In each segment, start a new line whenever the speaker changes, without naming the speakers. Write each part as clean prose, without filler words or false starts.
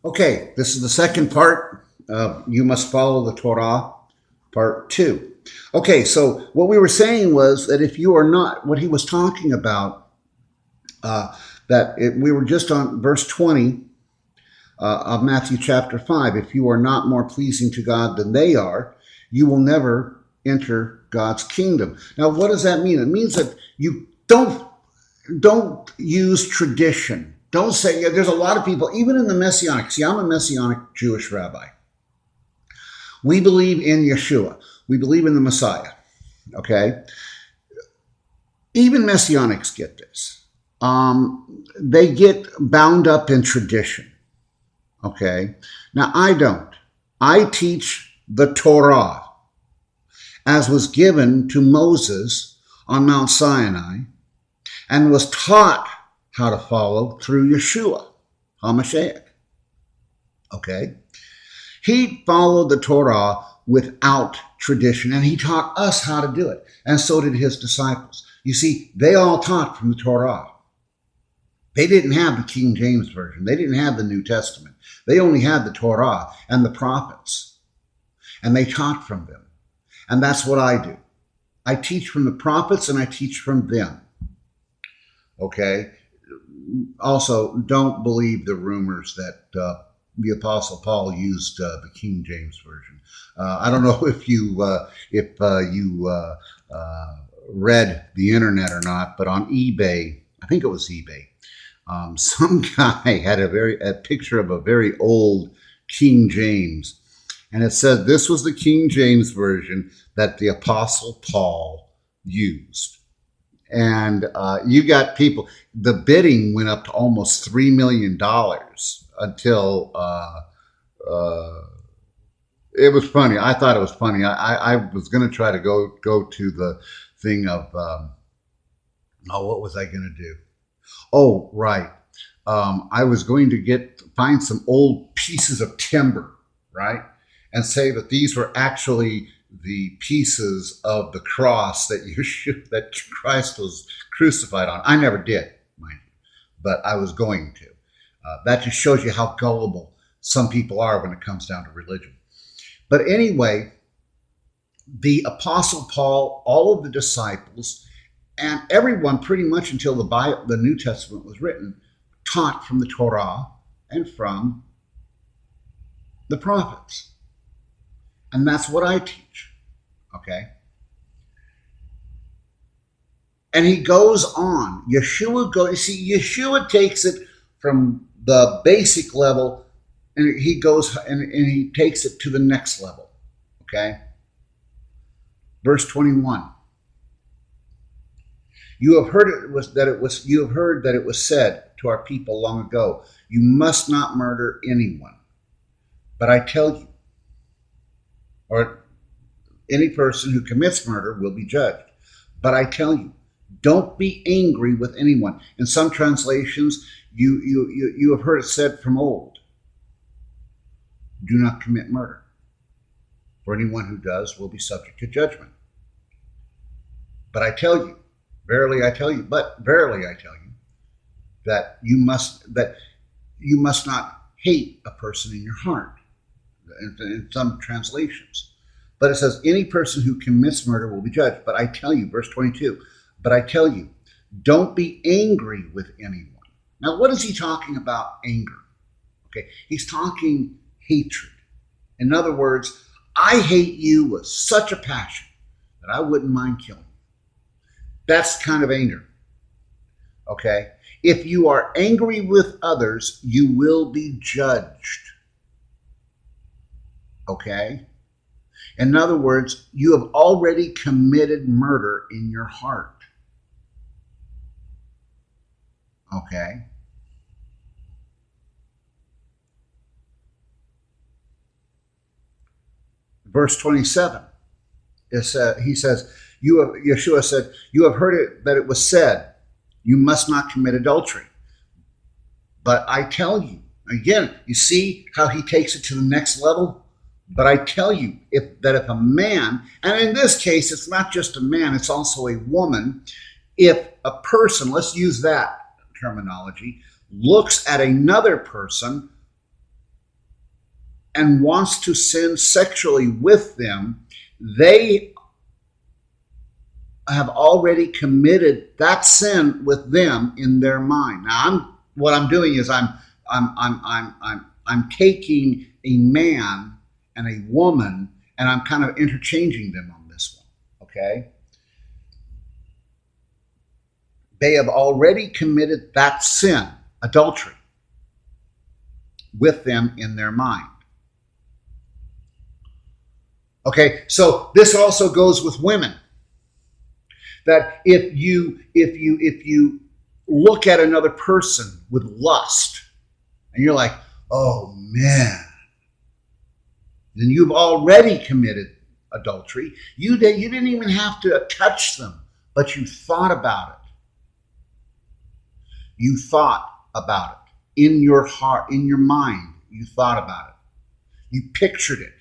Okay, this is the second part of You Must Follow the Torah, part 2. Okay, so what we were saying was that if you are not, what he was talking about, we were just on verse 20 of Matthew chapter 5. If you are not more pleasing to God than they are, you will never enter God's kingdom. Now, what does that mean? It means that you don't use tradition. Don't say, yeah, there's a lot of people, even in the Messianic. See, I'm a Messianic Jewish rabbi. We believe in Yeshua. We believe in the Messiah. Okay? Even Messianics get this. They get bound up in tradition. Okay? Now, I don't. I teach the Torah as was given to Moses on Mount Sinai and was taught how to follow through Yeshua, HaMashiach. Okay? He followed the Torah without tradition, and he taught us how to do it, and so did his disciples. You see, they all taught from the Torah. They didn't have the King James Version. They didn't have the New Testament. They only had the Torah and the prophets, and they taught from them. And that's what I do. I teach from the prophets, and I teach from them. Okay? Also, don't believe the rumors that the Apostle Paul used the King James Version. I don't know if you read the internet or not, but on eBay, I think it was eBay, some guy had a picture of a very old King James, and it said this was the King James Version that the Apostle Paul used. And you got people, the bidding went up to almost $3 million until it was funny. I thought it was funny. I was going to try to go to the thing of, what was I going to do? Oh, right. I was going to find some old pieces of timber, right? And say that these were actually the pieces of the cross that Christ was crucified on. I never did, mind you, but I was going to. That just shows you how gullible some people are when it comes down to religion. But anyway, the Apostle Paul, all of the disciples, and everyone pretty much until the New Testament was written, taught from the Torah and from the prophets. And that's what I teach. Okay? And he goes on. Yeshua takes it from the basic level, and he goes and he takes it to the next level. Okay? Verse 21. You have heard that it was said to our people long ago, you must not murder anyone. But I tell you, or any person who commits murder will be judged. But I tell you, don't be angry with anyone. In some translations, you have heard it said from old, do not commit murder. For anyone who does will be subject to judgment. But I tell you, verily I tell you, that you must not hate a person in your heart. In some translations. But it says, any person who commits murder will be judged. But I tell you, verse 22, but I tell you, don't be angry with anyone. Now, what is he talking about, anger? Okay, he's talking hatred. In other words, I hate you with such a passion that I wouldn't mind killing you. That's kind of anger. Okay? If you are angry with others, you will be judged. Okay? In other words, you have already committed murder in your heart. Okay? Verse 27, Yeshua said, you have heard it that it was said, you must not commit adultery. But I tell you, again, you see how he takes it to the next level? But I tell you, if a man, and in this case, it's not just a man, it's also a woman, if a person, let's use that terminology, looks at another person and wants to sin sexually with them, they have already committed that sin with them in their mind. Now, what I'm doing is I'm taking a man and a woman, and I'm kind of interchanging them on this one. Okay, they have already committed that sin, adultery, with them in their mind. Okay, so this also goes with women. That if you look at another person with lust, and you're like, oh man, then you've already committed adultery. You didn't even have to touch them, but you thought about it. You thought about it in your heart, in your mind. You thought about it. You pictured it.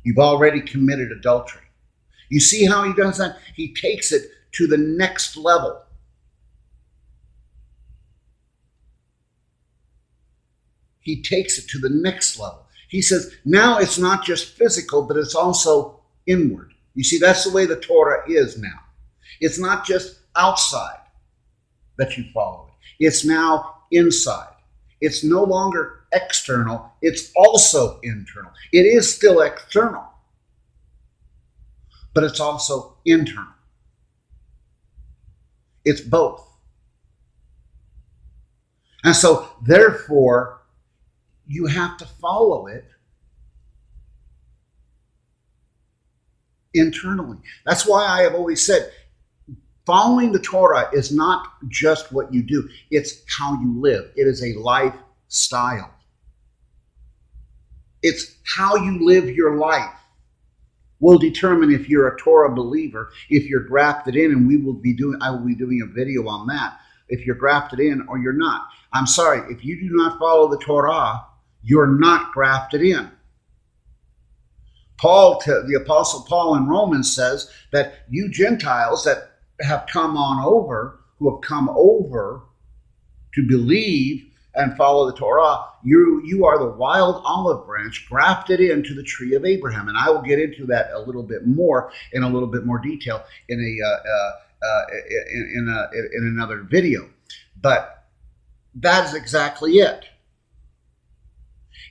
You've already committed adultery. You see how he does that? He takes it to the next level. He takes it to the next level. He says, now it's not just physical, but it's also inward. You see, that's the way the Torah is now. It's not just outside that you follow it. It's now inside. It's no longer external. It's also internal. It is still external, but it's also internal. It's both. And so, therefore, you have to follow it internally. That's why I have always said, following the Torah is not just what you do, it's how you live. It is a lifestyle. It's how you live your life will determine if you're a Torah believer, if you're grafted in, and I will be doing a video on that, if you're grafted in or you're not. I'm sorry, if you do not follow the Torah, you're not grafted in. The Apostle Paul in Romans says that you Gentiles that have come on over, who have come over to believe and follow the Torah, you are the wild olive branch grafted into the tree of Abraham. And I will get into that a little bit more in a little bit more detail in another video. But that is exactly it.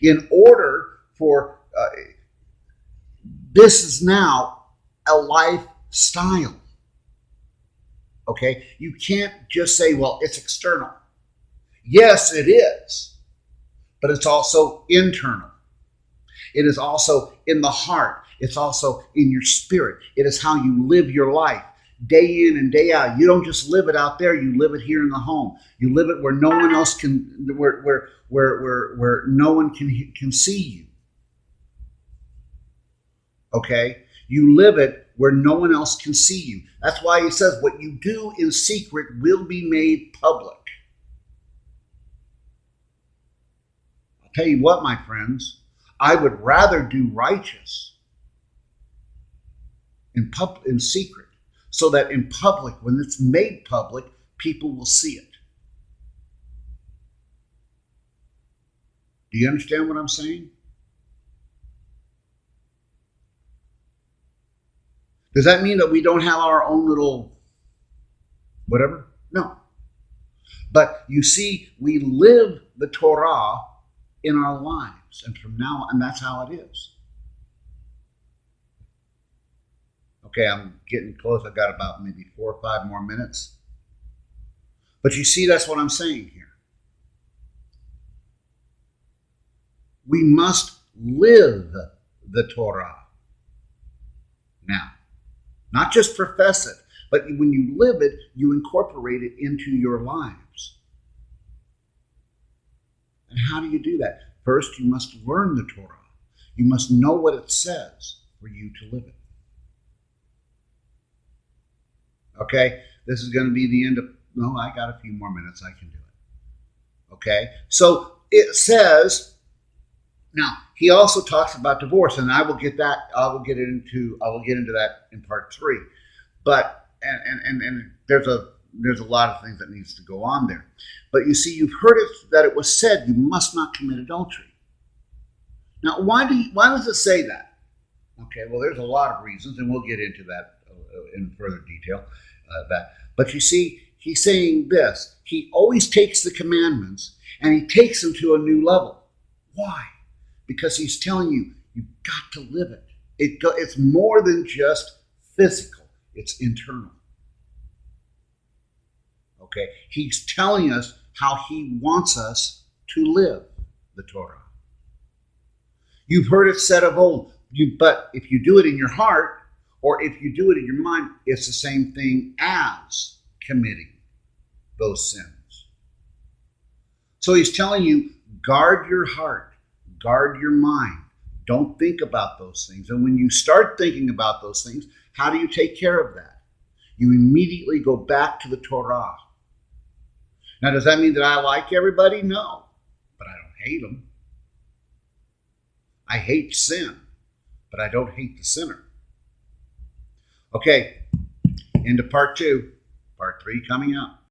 In order for this is now a lifestyle. Okay, you can't just say, well, it's external. Yes, it is, but it's also internal. It is also in the heart. It's also in your spirit. It is how you live your life day in and day out. You don't just live it out there. You live it here in the home. You live it where no one else can, where no one can see you. Okay, you live it where no one else can see you. That's why he says what you do in secret will be made public. I'll tell you what, my friends, I would rather do righteous in secret, so that in public, when it's made public, people will see it. Do you understand what I'm saying? Does that mean that we don't have our own little whatever? No. But you see, we live the Torah in our lives. And from now on, that's how it is. Okay, I'm getting close. I've got about maybe 4 or 5 more minutes. But you see, that's what I'm saying here. We must live the Torah now. Not just profess it, but when you live it, you incorporate it into your lives. And how do you do that? First, you must learn the Torah. You must know what it says for you to live it. Okay, this is going to be the end of, no, I got a few more minutes. I can do it. Okay, so it says, now, he also talks about divorce, and I will get into that in part 3. But and there's a lot of things that needs to go on there. But you see, you've heard it that it was said, you must not commit adultery. Now, why does it say that? Okay, well, there's a lot of reasons, and we'll get into that in further detail. But you see, he's saying this. He always takes the commandments and he takes them to a new level. Why? Because he's telling you, you've got to live it. It's more than just physical. It's internal. Okay? He's telling us how he wants us to live the Torah. You've heard it said of old, but if you do it in your heart, or if you do it in your mind, it's the same thing as committing those sins. So he's telling you, guard your heart, guard your mind. Don't think about those things. And when you start thinking about those things, how do you take care of that? You immediately go back to the Torah. Now, does that mean that I like everybody? No, but I don't hate them. I hate sin, but I don't hate the sinner. Okay, into part 2. Part 3 coming up.